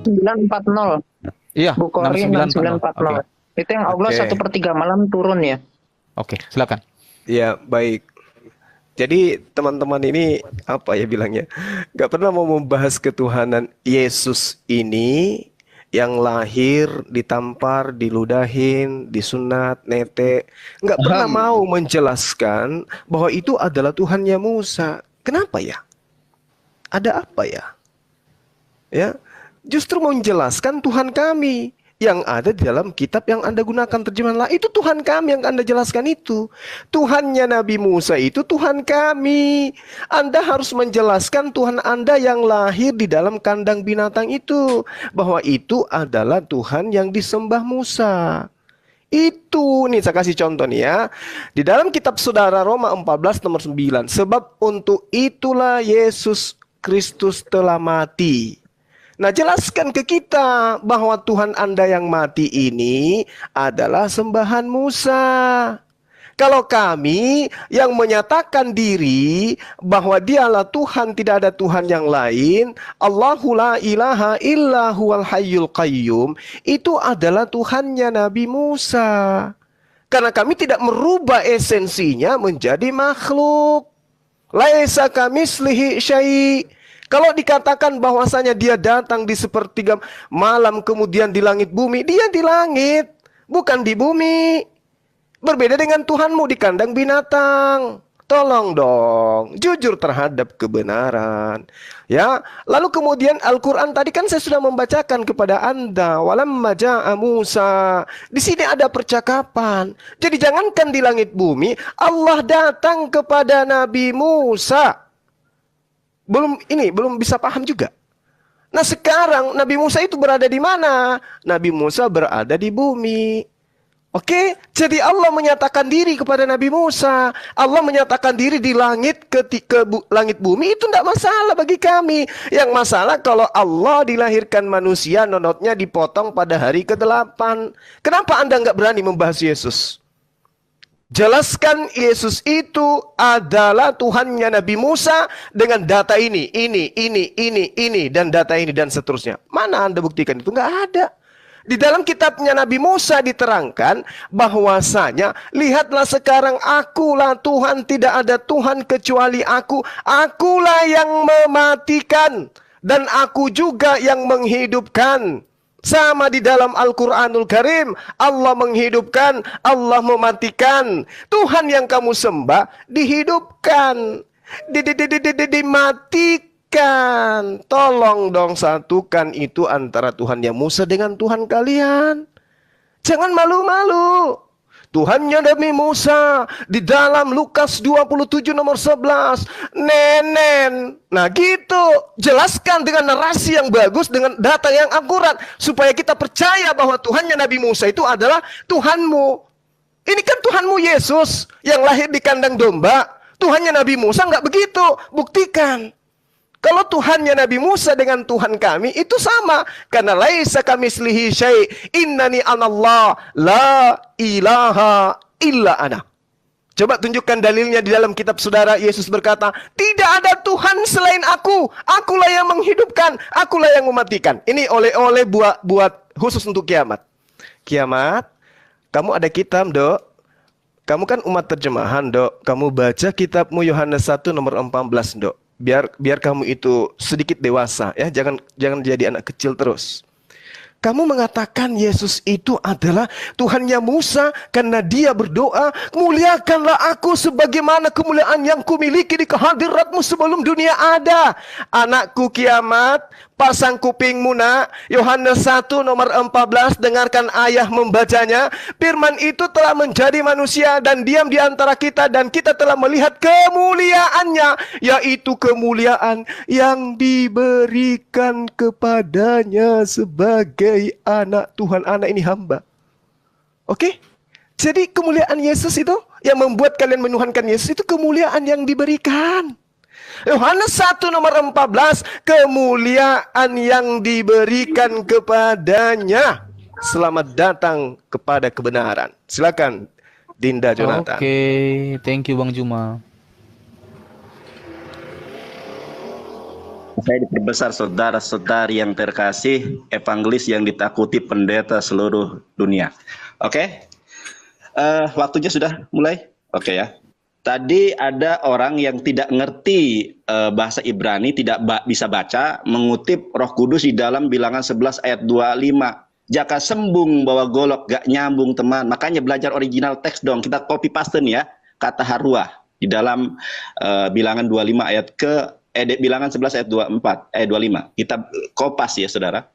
940. Iya, Bukhari 6940. 6940. Itu yang Allah Oke. 1/3 malam turun ya. Oke, silakan. Ya, baik. Jadi teman-teman ini apa ya bilangnya? Gak pernah mau membahas ketuhanan Yesus ini yang lahir, ditampar, diludahin, disunat, netek. Gak pernah mau menjelaskan bahwa itu adalah Tuhannya Musa. Kenapa ya? Ada apa ya? Ya, justru menjelaskan Tuhan kami yang ada di dalam kitab yang Anda gunakan terjemahan lain. Itu Tuhan kami yang Anda jelaskan itu. Tuhannya Nabi Musa itu Tuhan kami. Anda harus menjelaskan Tuhan Anda yang lahir di dalam kandang binatang itu, bahwa itu adalah Tuhan yang disembah Musa. Itu nih saya kasih contoh nih ya. Di dalam kitab Saudara Roma 14 nomor 9. Sebab untuk itulah Yesus Kristus telah mati. Nah, jelaskan ke kita bahwa Tuhan Anda yang mati ini adalah sembahan Musa. Kalau kami yang menyatakan diri bahwa dialah Tuhan, tidak ada Tuhan yang lain, Allahu la ilaha illa huwal hayyul qayyum, itu adalah Tuhannya Nabi Musa. Karena kami tidak merubah esensinya menjadi makhluk. Laisa kamislihi syai'. Kalau dikatakan bahwasanya dia datang di sepertiga malam kemudian di langit bumi, dia di langit, bukan di bumi. Berbeda dengan Tuhanmu di kandang binatang. Tolong dong, jujur terhadap kebenaran. Ya, lalu kemudian Al-Quran tadi kan saya sudah membacakan kepada Anda. Walamma ja'a Musa. Di sini ada percakapan. Jadi jangankan di langit bumi, Allah datang kepada Nabi Musa. Belum bisa paham juga. Nah, sekarang Nabi Musa itu berada di mana? Nabi Musa berada di bumi. Oke, jadi Allah menyatakan diri kepada Nabi Musa. Allah menyatakan diri di langit ketika langit bumi itu tidak masalah bagi kami. Yang masalah kalau Allah dilahirkan manusia, nonotnya dipotong pada hari ke-8. Kenapa Anda nggak berani membahas Yesus? Jelaskan Yesus itu adalah Tuhannya Nabi Musa dengan data ini, dan data ini, dan seterusnya. Mana Anda buktikan itu? Nggak ada. Di dalam kitabnya Nabi Musa diterangkan bahwasanya, lihatlah sekarang akulah Tuhan, tidak ada Tuhan kecuali aku. Akulah yang mematikan dan aku juga yang menghidupkan. Sama di dalam Al-Quranul Karim, Allah menghidupkan, Allah mematikan. Tuhan yang kamu sembah dihidupkan, dimatikan. Tolong dong satukan itu antara Tuhan yang Musa dengan Tuhan kalian. Jangan malu-malu. Tuhannya Nabi Musa di dalam Lukas 27 nomor 11, nenen. Nah gitu, jelaskan dengan narasi yang bagus, dengan data yang akurat, supaya kita percaya bahwa Tuhannya Nabi Musa itu adalah Tuhanmu. Ini kan Tuhanmu Yesus yang lahir di kandang domba. Tuhannya Nabi Musa nggak begitu, buktikan. Kalau Tuhannya Nabi Musa dengan Tuhan kami itu sama, karena laisa kamislihi syai', innani anallah la ilaha illa ana. Coba tunjukkan dalilnya di dalam kitab saudara. Yesus berkata, tidak ada Tuhan selain aku. Akulah yang menghidupkan, akulah yang mematikan. Ini oleh-oleh buat khusus untuk kiamat. Kiamat, kamu ada kitab, Dok. Kamu kan umat terjemahan, Dok. Kamu baca kitabmu Yohanes 1 nomor 14, Dok. Biar kamu itu sedikit dewasa ya, jangan jadi anak kecil terus. Kamu mengatakan Yesus itu adalah Tuhannya Musa karena dia berdoa, muliakanlah aku sebagaimana kemuliaan yang kumiliki di kehadiratmu sebelum dunia ada. Anakku kiamat, pasang kupingmu nak. Yohanes 1 nomor 14, dengarkan ayah membacanya. Firman itu telah menjadi manusia dan diam di antara kita, dan kita telah melihat kemuliaannya, yaitu kemuliaan yang diberikan kepadanya sebagai anak Tuhan. Anak ini hamba. Oke? Jadi kemuliaan Yesus itu yang membuat kalian menuhankan Yesus itu kemuliaan yang diberikan. Yohanes 1 nomor 14, kemuliaan yang diberikan kepadanya. Selamat datang kepada kebenaran. Silakan Dinda Jonathan. Oke, thank you Bang Juma. Saya diperbesar saudara-saudari yang terkasih, evangelis yang ditakuti pendeta seluruh dunia. Oke, waktunya sudah mulai. Oke ya. Tadi ada orang yang tidak ngerti bahasa Ibrani, tidak bisa baca, mengutip Roh Kudus di dalam Bilangan 11 ayat 25. Jaka sembung bawa golok, gak nyambung teman. Makanya belajar original teks dong. Kita copy paste nih ya, kata haruah di dalam Bilangan 25 ayat Bilangan 11 ayat 25. Kita kopas ya saudara.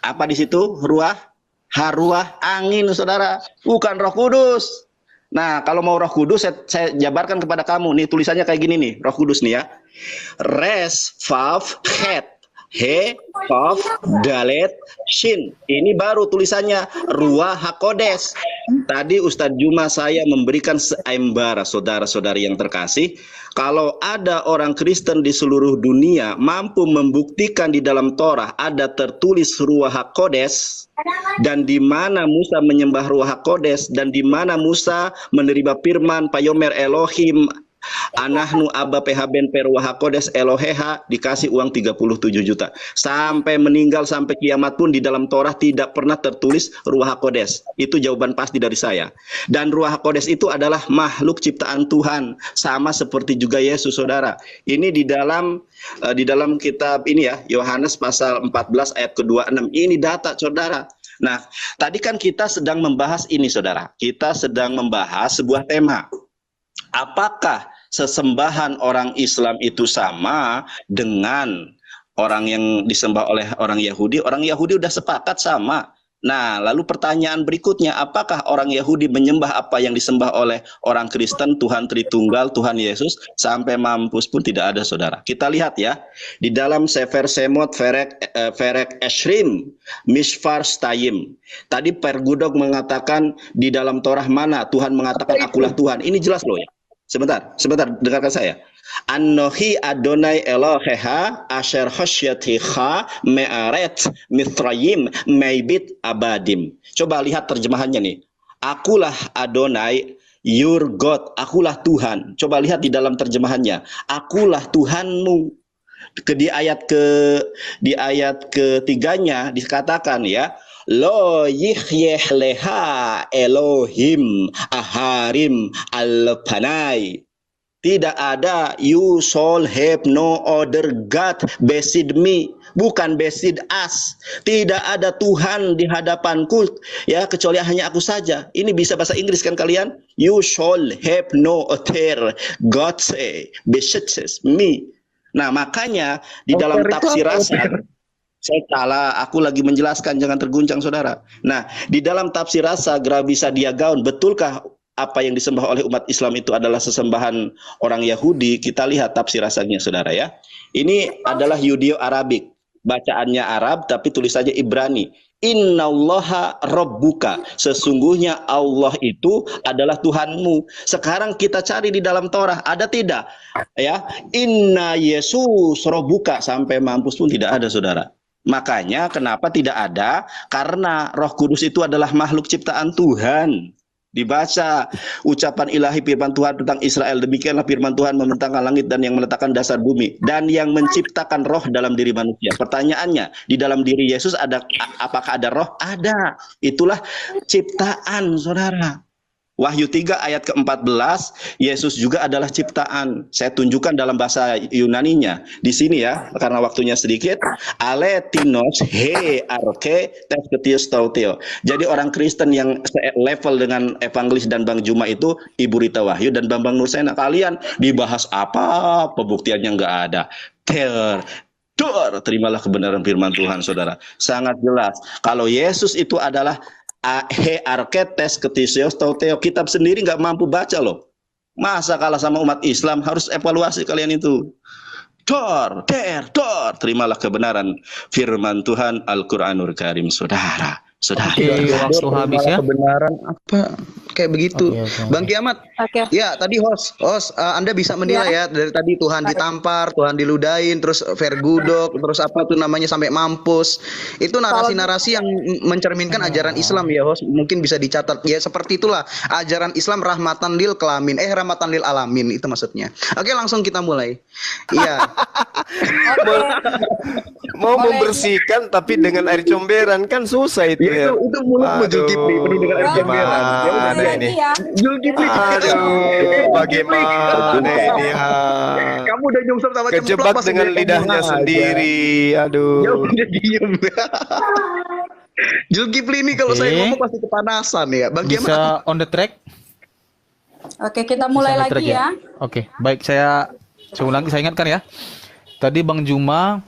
Apa di situ? Ruah, haruah, angin saudara. Bukan Roh Kudus. Nah, kalau mau Roh Kudus saya jabarkan kepada kamu. Nih tulisannya kayak gini nih, Roh Kudus nih ya. Res, Vav, Het. He, Vav, Dalet, Shin. Ini baru tulisannya Ruah HaKodes. Tadi Ustadz Juma saya memberikan seimbara saudara-saudari yang terkasih. Kalau ada orang Kristen di seluruh dunia mampu membuktikan di dalam Torah ada tertulis Ruah HaKodes, dan di mana Musa menyembah Ruah HaKodes, dan di mana Musa menerima firman Payomer Elohim Anahnu Abba PHBN Perwah HaKodes Eloheha, dikasih uang 37 juta. Sampai meninggal, sampai kiamat pun di dalam Torah tidak pernah tertulis Ruah HaKodes. Itu jawaban pasti dari saya. Dan Ruah HaKodes itu adalah makhluk ciptaan Tuhan, sama seperti juga Yesus saudara. Ini di dalam kitab ini ya, Yohanes pasal 14 ayat ke-26. Ini data saudara. Nah, tadi kan kita sedang membahas ini saudara. Kita sedang membahas sebuah tema. Apakah sesembahan orang Islam itu sama dengan orang yang disembah oleh orang Yahudi? Orang Yahudi udah sepakat sama. Nah, lalu pertanyaan berikutnya, apakah orang Yahudi menyembah apa yang disembah oleh orang Kristen, Tuhan Tritunggal, Tuhan Yesus, sampai mampus pun tidak ada saudara. Kita lihat ya, di dalam Sefer Semot Ferek Eshrim Mishfar Stayim. Tadi Pergudok mengatakan di dalam Torah mana Tuhan mengatakan akulah Tuhan. Ini jelas loh ya. Sebentar, dengarkan saya. Anohi Adonai Eloheha Asher Hosyatiha Me'aret Mithrayim Meibit Abadim. Coba lihat terjemahannya nih. Akulah Adonai, your God. Akulah Tuhan. Coba lihat di dalam terjemahannya. Akulah Tuhanmu. Di ayat ketiganya dikatakan ya. Lo yichyeh leha Elohim aharim al-panai. Tidak ada you shall have no other God beside me. Bukan beside us. Tidak ada Tuhan di hadapanku ya kecuali hanya aku saja. Ini bisa bahasa Inggris kan kalian? You shall have no other God beside me. Nah, makanya di dalam tafsir Rasan, saya salah, aku lagi menjelaskan, jangan terguncang saudara. Nah, di dalam tafsir Rasa Grabisa Diagaun, betulkah apa yang disembah oleh umat Islam itu adalah sesembahan orang Yahudi? Kita lihat tafsir Rasanya saudara ya. Ini adalah Yudeo-Arabik, bacaannya Arab tapi tulisannya Ibrani. Innallaha rabbuka, sesungguhnya Allah itu adalah Tuhanmu. Sekarang kita cari di dalam Torah, ada tidak? Ya, Inna Yesus rabbuka, sampai mampus pun tidak ada saudara. Makanya kenapa tidak ada? Karena Roh Kudus itu adalah makhluk ciptaan Tuhan. Dibaca ucapan ilahi firman Tuhan tentang Israel. Demikianlah firman Tuhan membentangkan langit dan yang meletakkan dasar bumi. Dan yang menciptakan roh dalam diri manusia. Pertanyaannya, di dalam diri Yesus apakah ada roh? Ada. Itulah ciptaan saudara. Wahyu 3 ayat ke-14, Yesus juga adalah ciptaan. Saya tunjukkan dalam bahasa Yunaninya. Di sini ya, karena waktunya sedikit. Aletinos he arke tesketius tauteo. Jadi orang Kristen yang level dengan evangelis dan Bang Juma itu Ibu Rita Wahyu dan Bambang Nursena. Kalian dibahas apa? Pembuktiannya nggak ada. Terimalah kebenaran firman Tuhan saudara. Sangat jelas. Kalau Yesus itu adalah he arketes ketisios tauteo, kitab sendiri nggak mampu baca loh. Masa kalah sama umat Islam? Harus evaluasi kalian itu. Terimalah kebenaran firman Tuhan Al-Quranul Karim saudara. Oke, waktu habis ya. Kebenaran apa? kayak begitu. Oke. Bang Kiamat, Oke. ya tadi host, Anda bisa menilai ya dari tadi Tuhan ditampar, Tuhan diludahin, terus vergudok, terus apa tuh namanya sampai mampus. Itu narasi-narasi yang mencerminkan ajaran Islam ya host. Mungkin bisa dicatat ya seperti itulah ajaran Islam rahmatan lil kelamin, rahmatan lil alamin itu maksudnya. Oke, langsung kita mulai. Iya. Oke. Mau Boleh. membersihkan tapi dengan air comberan kan susah itu ya. Itu mulutmu Zulkifli penuh dengan air comberan. Ya udah, Gimana Mulai ini? lagi ya. Zulkifli. Aduh, bagaimana ini ha? Kamu udah nyungsep sama cemplak Kejebak pas dengan dia lidahnya ngomong aja. sendiri. Ya Aduh. udah diem. Zulkifli ini kalau Oke. saya ngomong pasti kepanasan ya. Bang Kiamat, Bisa on the track? Oke, kita mulai Bisa on the track lagi ya. Oke, baik, saya ulangi, saya ingatkan ya. Tadi Bang Juma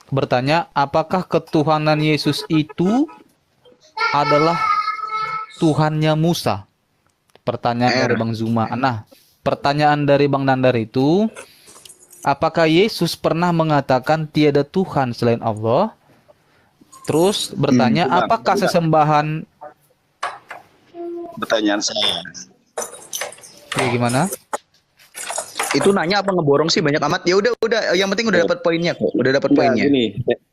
bertanya, apakah ketuhanan Yesus itu adalah Tuhannya Musa? Pertanyaan dari Bang Zuma. Nah, pertanyaan dari Bang Nandar itu, apakah Yesus pernah mengatakan tiada Tuhan selain Allah? Terus bertanya, bukan, apakah bukan. sesembahan pertanyaan saya. kayak gimana? Itu nanya apa ngeborong sih banyak amat. Ya udah, yang penting udah dapat poinnya kok. Udah dapat Enggak, poinnya. gini,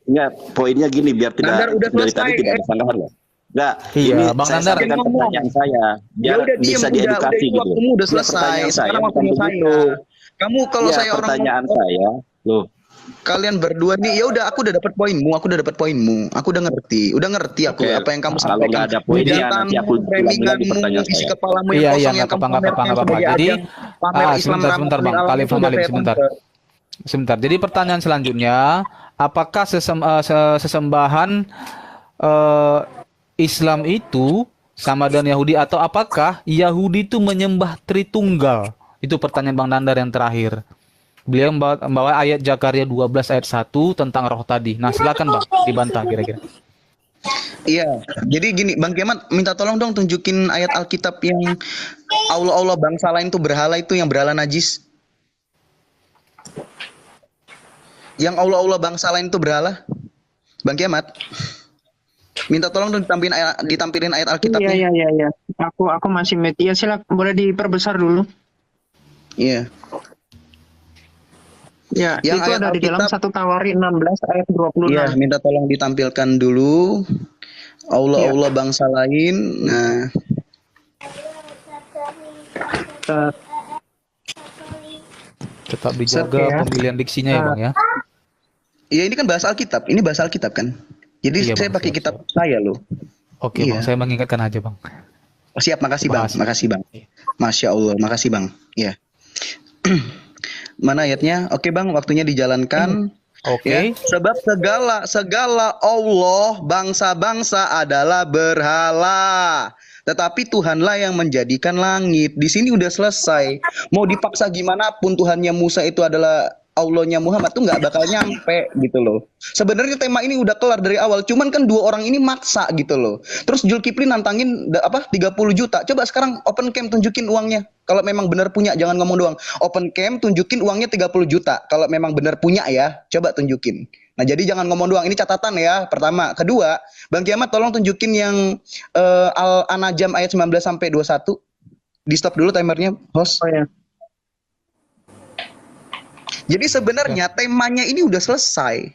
enggak, poinnya gini biar Nandar, tidak udah dari selesai, tadi tidak ada sanggahan loh. Enggak, Iya, ini Bang saya Nandar. sampaikan Ngomong. pertanyaan saya biar Ya udah diem, bisa udah diedukasi itu gitu. waktumu udah Biar selesai. pertanyaan saya Sekarang bukan waktunya saya. begitu. Kamu kalau Ya, saya orang pertanyaan ngomong, saya, loh, kalian berdua nih, ya udah aku udah dapat poinmu, aku udah ngerti aku Oke, apa yang kamu kalau sampaikan. nggak ada poinnya, nanti aku ulang lagi pertanyaan isi saya. kepalamu Iya, yang iya, kosong yang nggak kamu apa-apa, pamerkan nggak apa-apa. sebagai Jadi, ajang pamer Islam sebentar, rahmatan Bang. lil alamin, Khalif itu udah Halim, saya sebentar. tangkap. Sebentar. Jadi pertanyaan selanjutnya, apakah sesembahan Islam itu sama dengan Yahudi, atau apakah Yahudi itu menyembah Tritunggal? Itu pertanyaan Bang Nandar yang terakhir. Beliau membawa ayat Zakaria 12 ayat 1 tentang roh tadi. Nah, silakan Bang, dibantah kira-kira. Iya, jadi gini, Bang Kiamat minta tolong dong tunjukin ayat Alkitab yang Allah bangsa lain tuh berhala itu yang berhala najis. Yang Allah bangsa lain itu berhala. Bang Kiamat. Minta tolong dong ditampilin ayat Alkitabnya. Iya. Aku masih mute. Ya silakan, boleh diperbesar dulu. Iya. Ya, Yang itu ayat ada di dalam Alkitab. 1 Tawari 16 ayat 26. Iya, minta tolong ditampilkan dulu. Allah bangsa lain. Nah, Eh, Tetap Set dijaga ya. pemilihan diksinya ya, Bang ya. iya ini kan bahasa Alkitab. Ini bahasa Alkitab kan. Jadi Iya, saya Bang, pakai siap, kitab saya loh. Oke, Iya. Bang, saya mengingatkan aja, Bang. Oh, siap, makasih Bang. Bahas. Makasih Bang. Masya Allah, makasih Bang. Ya. Mana ayatnya? Oke Bang, waktunya dijalankan. Oke. Ya, sebab segala Allah bangsa-bangsa adalah berhala. Tetapi Tuhanlah yang menjadikan langit. Di sini udah selesai. Mau dipaksa gimana pun Tuhannya Musa itu adalah Allahnya Muhammad tuh nggak bakal nyampe gitu loh. Sebenarnya tema ini udah kelar dari awal, cuman kan dua orang ini maksa gitu loh. Terus Zulkifli nantangin 30 juta. Coba sekarang open cam tunjukin uangnya. Kalau memang benar punya, jangan ngomong doang. Open cam tunjukin uangnya 30 juta. Kalau memang benar punya ya, coba tunjukin. Nah, jadi jangan ngomong doang. Ini catatan ya, pertama. Kedua, Bang Kiamat tolong tunjukin yang Al-An'am ayat 19 sampai 21. Di stop dulu timernya, host. Oh ya. Jadi sebenarnya temanya ini udah selesai.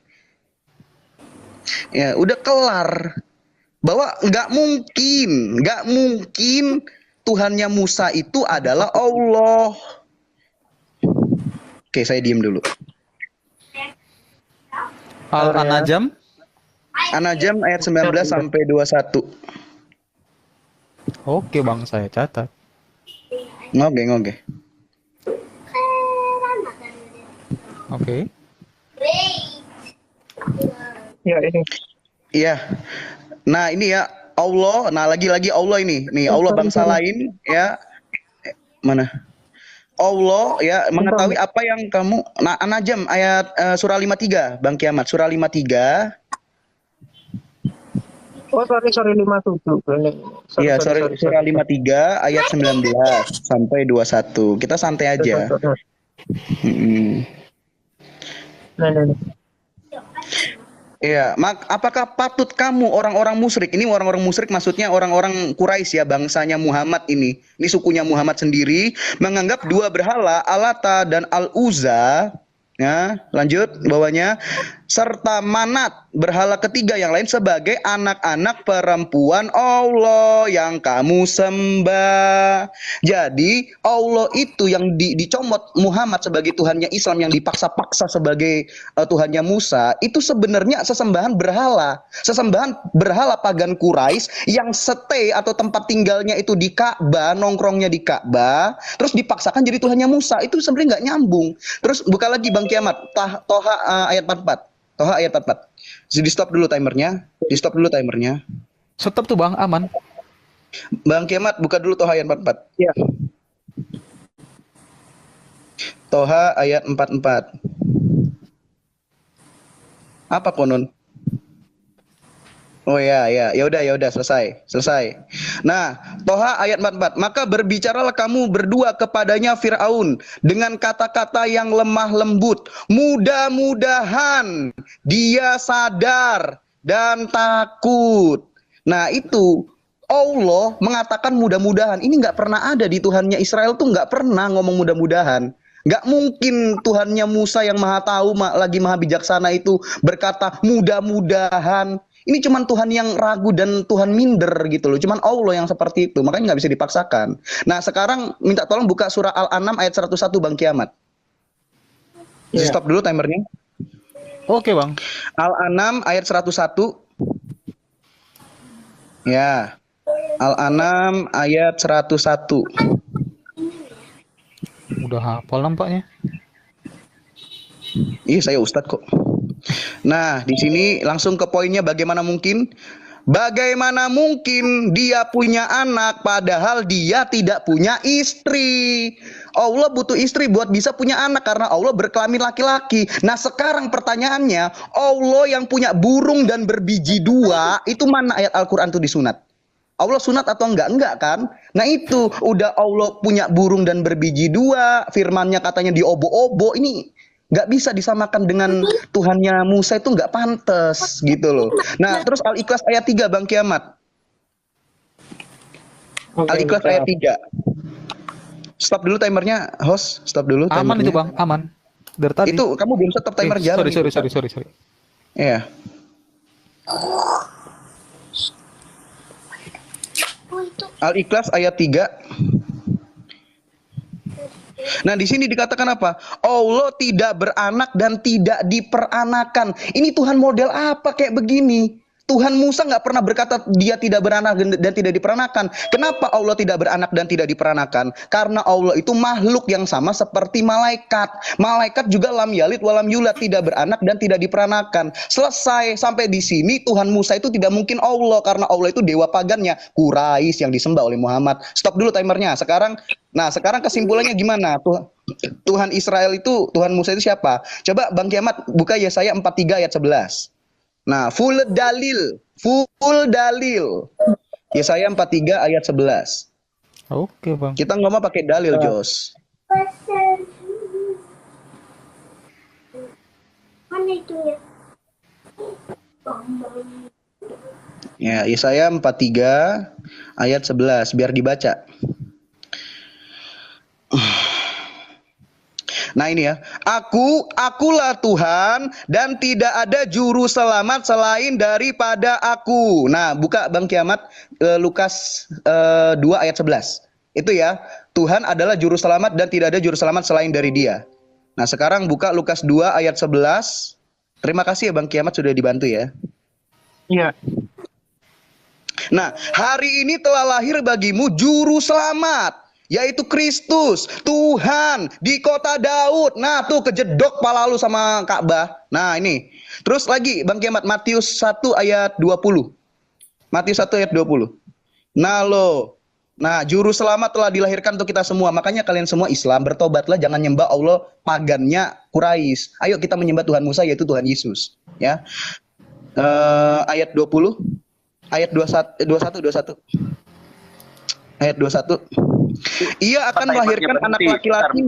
Ya, udah kelar. Bahwa nggak mungkin Tuhannya Musa itu adalah Allah. Oke, saya diem dulu. Al-An'am. An-Najm ayat 19 sampai 21. Oke, Bang, saya catat. Ngoge. Oke. Ya ini. Iya. Nah, ini ya Allah. Nah, lagi-lagi Allah ini. Nih, Allah bangsa lain ya. Mana? Allah ya mengetahui apa yang kamu. Nah, An-Najm ayat surah 53, Bang Kiamat, surah 53. Oh, sorry 57. Ini. Iya, surah 53 ayat 19 sampai 21. Kita santai aja. Mm-mm. Nah. Iya, apakah patut kamu orang-orang musyrik, ini orang-orang musyrik maksudnya orang-orang Quraisy ya, bangsanya Muhammad ini sukunya Muhammad sendiri, menganggap dua berhala, Alata dan Al-Uzza, ya, lanjut bawahnya, serta Manat, berhala ketiga yang lain sebagai anak-anak perempuan Allah yang kamu sembah. Jadi Allah itu yang dicomot Muhammad sebagai Tuhannya Islam, yang dipaksa-paksa sebagai Tuhannya Musa, itu sebenarnya sesembahan berhala pagan Quraisy yang stay atau tempat tinggalnya itu di Ka'bah, nongkrongnya di Ka'bah, terus dipaksakan jadi Tuhannya Musa. Itu sebenarnya nggak nyambung. Terus buka lagi Bang Kiamat, Toha ayat 44. Toha ayat 44. Di stop dulu timernya. Stop tuh Bang, aman. Bang Kiamat, buka dulu Toha ayat 44. Iya. Toha ayat 44. Apa konon? Oh ya udah selesai. Nah, Toha ayat 44. Maka berbicaralah kamu berdua kepadanya Firaun dengan kata-kata yang lemah lembut. Mudah-mudahan dia sadar dan takut. Nah, itu Allah mengatakan mudah-mudahan. Ini nggak pernah ada di Tuhannya Israel tuh, nggak pernah ngomong mudah-mudahan. Nggak mungkin Tuhannya Musa yang maha tahu, lagi maha bijaksana itu berkata mudah-mudahan. Ini cuman Tuhan yang ragu dan Tuhan minder gitu loh. Cuman Allah yang seperti itu. Makanya nggak bisa dipaksakan. Nah, sekarang minta tolong buka surah Al-An'am ayat 101 Bang Kiamat. Stop dulu timernya. Oke Bang. Al-An'am ayat 101. Ya. Al-An'am ayat 101. Udah hafal nampaknya. Iya, saya Ustadz kok. Nah, di sini langsung ke poinnya. Bagaimana mungkin dia punya anak padahal dia tidak punya istri? Allah butuh istri buat bisa punya anak karena Allah berkelamin laki-laki. Nah, sekarang pertanyaannya, Allah yang punya burung dan berbiji dua, itu mana ayat Al-Qur'an tuh disunat? Allah sunat atau enggak? Enggak kan? Nah, itu udah Allah punya burung dan berbiji dua, firmannya katanya diobo-obo, ini nggak bisa disamakan dengan Tuhannya Musa, itu nggak pantas gitu loh. Nah, terus Al-Ikhlas ayat 3 Bang Kiamat. Al-Ikhlas ayat 3. Stop dulu timernya, host. Stop dulu timernya. Aman itu Bang, aman. Dari tadi. Itu kamu belum stop timer jalan. Sorry. Iya. Al-Ikhlas ayat 3. Nah, di sini dikatakan apa? Allah tidak beranak dan tidak diperanakan. Ini Tuhan model apa kayak begini? Tuhan Musa nggak pernah berkata dia tidak beranak dan tidak diperanakan. Kenapa Allah tidak beranak dan tidak diperanakan? Karena Allah itu makhluk yang sama seperti malaikat. Malaikat juga lam yalid walam yulad, tidak beranak dan tidak diperanakan. Selesai sampai di sini Tuhan Musa itu tidak mungkin Allah karena Allah itu dewa pagannya Quraisy yang disembah oleh Muhammad. Stop dulu timernya. Sekarang kesimpulannya gimana? Tuhan Israel itu, Tuhan Musa itu siapa? Coba Bang Kiamat buka Yesaya 43 ayat 11. Nah, full dalil. Yesaya 43 ayat 11. Oke, Bang. Kita ngomong pakai dalil, Jos. Mana itunya? Ya, Yesaya 43 ayat 11 biar dibaca. Nah, ini ya. Akulah Tuhan dan tidak ada juru selamat selain daripada aku. Nah, buka Bang Kiamat Lukas 2 ayat 11. Itu ya. Tuhan adalah juru selamat dan tidak ada juru selamat selain dari Dia. Nah, sekarang buka Lukas 2 ayat 11. Terima kasih ya Bang Kiamat sudah dibantu ya. Iya. Nah, hari ini telah lahir bagimu juru selamat, yaitu Kristus, Tuhan di kota Daud. Nah, tuh kejedok pala lu sama Ka'bah. Nah, ini. Terus lagi Bang Kiamat Matius 1 ayat 20. Matius 1 ayat 20. Nah, juru selamat telah dilahirkan untuk kita semua. Makanya kalian semua Islam bertobatlah, jangan nyembah Allah pagannya Quraisy. Ayo kita menyembah Tuhan Musa, yaitu Tuhan Yesus, ya. Ayat 20. Ayat 21. Ayat 21. Ia akan melahirkan anak laki-laki.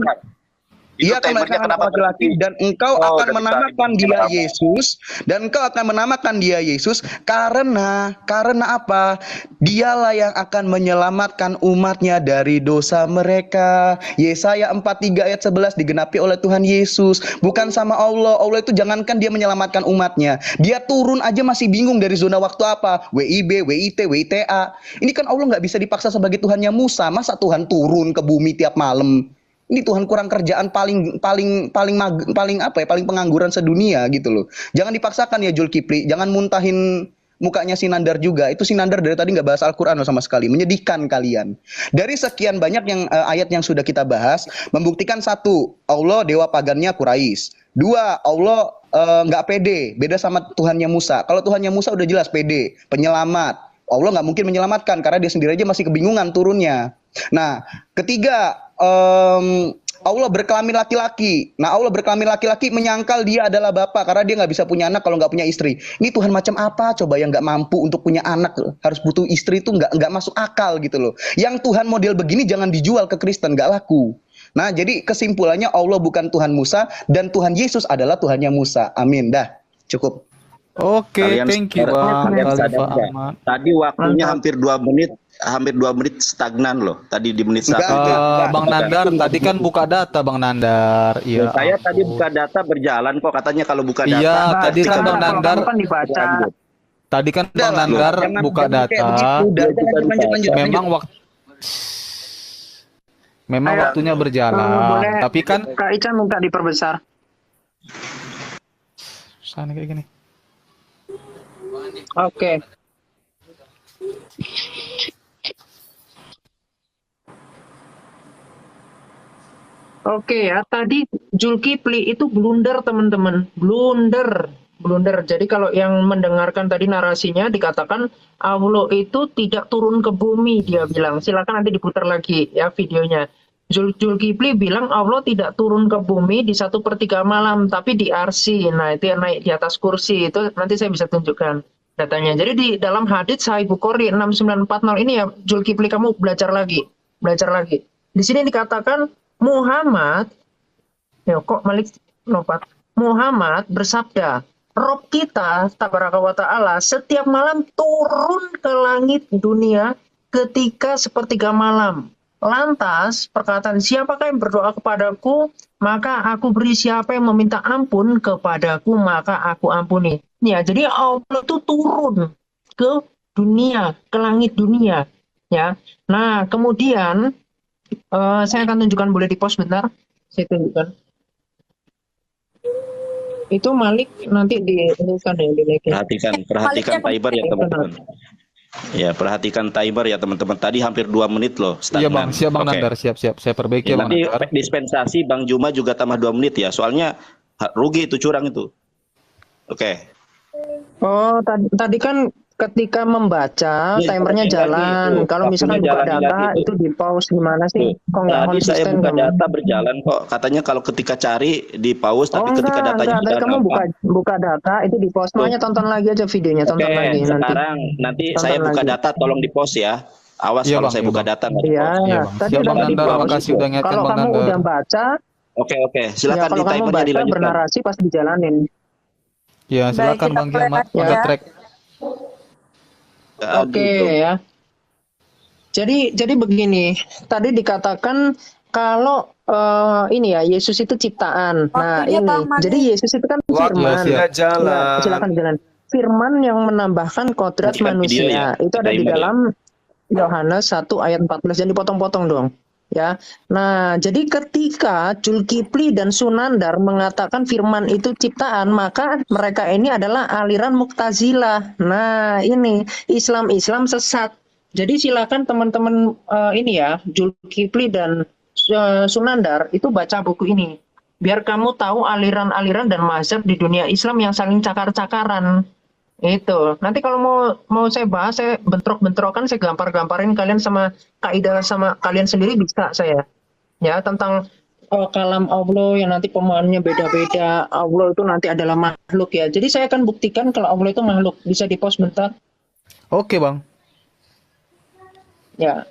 Ia akan timernya melahirkan anak kenapa laki-laki berhenti? dan engkau Oh, akan dari menamakan tadi dia kenapa? Yesus dan engkau akan menamakan dia Yesus karena apa? Dialah yang akan menyelamatkan umatnya dari dosa mereka. Yesaya 43 ayat 11 digenapi oleh Tuhan Yesus, bukan sama Allah. Allah itu jangankan dia menyelamatkan umatnya, dia turun aja masih bingung dari zona waktu apa, WIB, WIT, WITA. Ini kan Allah nggak bisa dipaksa sebagai Tuhannya Musa. Masa Tuhan turun ke bumi tiap malam? Ini Tuhan kurang kerjaan paling apa ya, paling pengangguran sedunia gitu loh. Jangan dipaksakan ya Zulkifli, jangan muntahin mukanya Sinandar juga. Itu Sinandar dari tadi nggak bahas Al-Quran sama sekali, menyedihkan kalian. Dari sekian banyak yang ayat yang sudah kita bahas, membuktikan satu, Allah dewa pagannya Quraisy. Dua, Allah nggak pede, beda sama Tuhannya Musa. Kalau Tuhannya Musa udah jelas pede, penyelamat. Allah nggak mungkin menyelamatkan karena dia sendiri aja masih kebingungan turunnya. Nah, ketiga, Allah berkelamin laki-laki. Nah, Allah berkelamin laki-laki menyangkal dia adalah bapak karena dia nggak bisa punya anak kalau nggak punya istri. Ini Tuhan macam apa coba yang nggak mampu untuk punya anak harus butuh istri itu nggak masuk akal gitu loh. Yang Tuhan model begini jangan dijual ke Kristen, nggak laku. Nah, jadi kesimpulannya Allah bukan Tuhan Musa dan Tuhan Yesus adalah Tuhannya Musa. Amin. Dah, cukup. Oke, thank you Bang kalian sadar Khalifah nggak? Ahmad. Tadi waktunya hampir 2 menit stagnan loh. Tadi di menit 1. Bang Nandar tadi kan buka data Bang Nandar. Iya. Saya tadi buka data berjalan kok, katanya kalau buka data. Iya, tadi kan Karena Bang kalau Nandar kamu kan dibaca. tadi kan Udah Bang lah, Nandar buka jangan kayak data. begitu. Udah, lanjut. Memang memang Ayo, waktunya berjalan. boleh Tapi kan Kak Ica minta diperbesar. sana kayak gini. Oke. Oke ya, tadi Zulkifli itu blunder teman-teman, blunder. Jadi kalau yang mendengarkan tadi narasinya dikatakan Allah itu tidak turun ke bumi, dia bilang. Silakan nanti diputar lagi ya videonya. Zulkifli bilang Allah tidak turun ke bumi di 1/3 malam, tapi di arsy. Nah itu yang naik di atas kursi, itu nanti saya bisa tunjukkan datanya. Jadi di dalam hadits Sahih Bukhari 6940 ini ya Zulkifli kamu belajar lagi. Di sini dikatakan Muhammad, ya kok Malik Novat, Muhammad bersabda, Rob kita, tabaraka wa ta'ala, setiap malam turun ke langit dunia ketika 1/3 malam. Lantas, perkataan siapakah yang berdoa kepadaku, maka aku beri, siapa yang meminta ampun kepadaku, maka aku ampuni. Ya, jadi Allah itu turun ke dunia, ke langit dunia. Ya, nah kemudian saya akan tunjukkan, boleh di pause bentar. Saya tunjukkan. Itu Malik nanti kan ya di like. Perhatikan timer ya teman-teman. Ya, perhatikan timer ya teman-teman. Tadi hampir 2 menit loh Iya Bang, stagnan. siap Bang Oke. Nandar, siap. Saya perbaiki Ya, ya Bang nanti Nandar. dispensasi Bang Juma juga tambah 2 menit ya. Soalnya rugi itu, curang itu. Oke. Oh, tadi kan ketika membaca Ini timernya lagi, jalan. tuh. Kalau misalkan Waktunya buka jalan data lagi, tuh. itu di pause gimana sih? Tuh. Kok nggak Tadi saya konsisten buka kamu? data berjalan kok. Katanya kalau ketika cari di pause, Oh tapi ketika datanya enggak. Tadi jalan kamu apa? buka data itu di pause. Makanya tonton lagi aja videonya, Oke, tonton lagi nanti. sekarang nanti Tonton saya buka lagi. data, tolong di pause ya. Awas Iya, kalau Bang, saya iya, buka Bang. data nggak di Iya, pause. Iya Bang, tadi siap udah Bang di Nandar, pause. makasih udah ingatkan Kalau Bang kamu Nandar. udah baca, Oke, ya silakan di kalau kamu timernya baca dilanjutkan. bernarasi pasti dijalanin. Ya, Baik, silakan kita Bang mulai Giamat, lagi angkat ya. track. Aduh, Oke tuh. ya. Jadi begini, tadi dikatakan kalau ini ya Yesus itu ciptaan. Nah Waktunya, ini, Bang Malik. jadi Yesus itu kan Waktu firman. siap. sudah jalan. Ya, silakan jalan. Firman yang menambahkan kodrat Matikan video manusia. ya, Itu ada di timer ya. dalam Yohanes 1 ayat 14. Jangan dipotong-potong dong. Ya. Nah, jadi ketika Zulkifli dan Sunandar mengatakan firman itu ciptaan, maka mereka ini adalah aliran Mu'tazilah. Nah, ini Islam sesat. Jadi silakan teman-teman ini ya, Zulkifli dan Sunandar itu baca buku ini. Biar kamu tahu aliran-aliran dan mazhab di dunia Islam yang saling cakar-cakaran. Itu. Nanti kalau mau saya bahas, saya bentrok-bentrokan, saya gampar-gamparin kalian sama kaidah sama kalian sendiri bisa saya. Ya, tentang kalam Allah yang nanti pemahamannya beda-beda. Allah itu nanti adalah makhluk ya. Jadi saya akan buktikan kalau Allah itu makhluk. Bisa di-pause bentar. Oke Bang. Ya.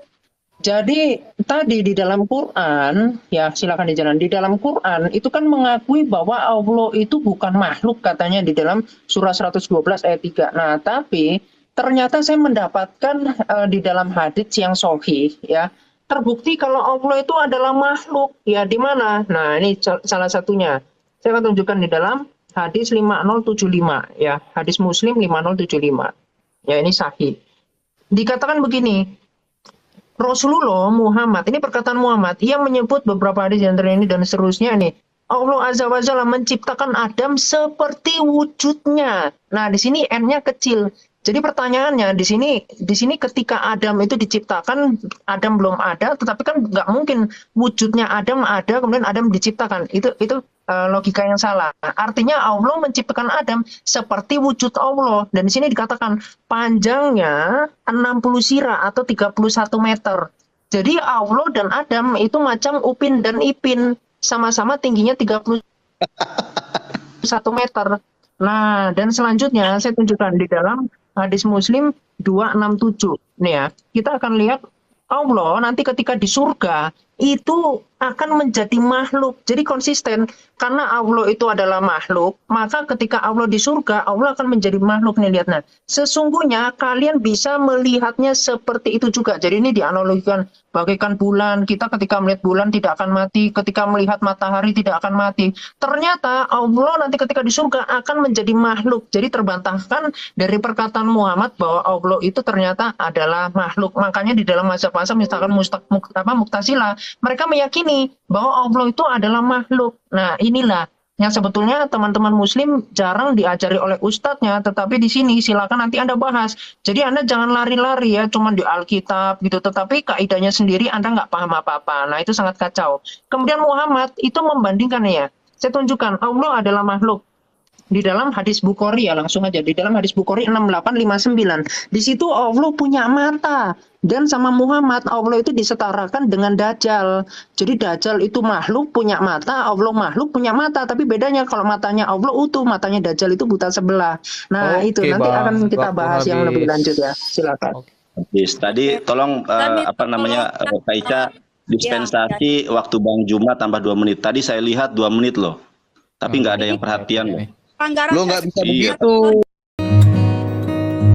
Jadi tadi di dalam Quran, ya silakan dijalan. Di dalam Quran itu kan mengakui bahwa Allah itu bukan makhluk katanya di dalam surah 112 ayat 3. Nah, tapi ternyata saya mendapatkan di dalam hadits yang sahih ya, terbukti kalau Allah itu adalah makhluk. Ya di mana? Nah, ini salah satunya. Saya akan tunjukkan di dalam hadis 5075 ya, hadis Muslim 5075. Ya, ini sahih. Dikatakan begini, Rasulullah Muhammad, ini perkataan Muhammad, ia menyebut beberapa hadis yang ini dan seterusnya nih. Allah Azza wa Jalla menciptakan Adam seperti wujudnya. Nah, di sini N-nya kecil. Jadi pertanyaannya di sini ketika Adam itu diciptakan, Adam belum ada, tetapi kan nggak mungkin wujudnya Adam ada kemudian Adam diciptakan. Itu logika yang salah. Artinya Allah menciptakan Adam seperti wujud Allah, dan di sini dikatakan panjangnya 60 sirah atau 31 meter. Jadi Allah dan Adam itu macam Upin dan Ipin, sama-sama tingginya 31 meter. Nah, dan selanjutnya saya tunjukkan di dalam hadis Muslim 267. Nih ya, kita akan lihat Allah nanti ketika di surga itu akan menjadi makhluk. Jadi konsisten, karena Allah itu adalah makhluk, maka ketika Allah di surga, Allah akan menjadi makhluk. Nih lihat, nah, sesungguhnya kalian bisa melihatnya seperti itu juga. Jadi ini dianalogikan bagaikan bulan. Kita ketika melihat bulan tidak akan mati, ketika melihat matahari tidak akan mati. Ternyata Allah nanti ketika di surga akan menjadi makhluk. Jadi terbantahkan dari perkataan Muhammad bahwa Allah itu ternyata adalah makhluk. Makanya di dalam mazhab-mazhab misalkan Mu'tazilah, mereka meyakini bahwa Allah itu adalah makhluk. Nah, inilah yang sebetulnya teman-teman Muslim jarang diajari oleh ustadznya, tetapi di sini silakan nanti Anda bahas. Jadi Anda jangan lari-lari ya, cuma di Alkitab gitu, tetapi kaidahnya sendiri Anda nggak paham apa-apa. Nah, itu sangat kacau. Kemudian Muhammad itu membandingkan ya, saya tunjukkan Allah adalah makhluk. Di dalam hadis Bukhari ya, langsung aja di dalam hadis Bukhari 6859. Di situ Allah punya mata, dan sama Muhammad Allah itu disetarakan dengan Dajjal. Jadi Dajjal itu makhluk punya mata, Allah makhluk punya mata, tapi bedanya kalau matanya Allah utuh, matanya Dajjal itu buta sebelah. Nah, itu Oke, nanti Bang. akan kita Waktu bahas yang lebih habis. lanjut ya. Silakan. Habis. Tadi tolong apa namanya Kak Ica dispensasi waktu Bang Juma tambah 2 menit. Tadi saya lihat 2 menit loh. Tapi nggak ada yang perhatian loh. Pelanggaran Lo nggak bisa Iya. begitu.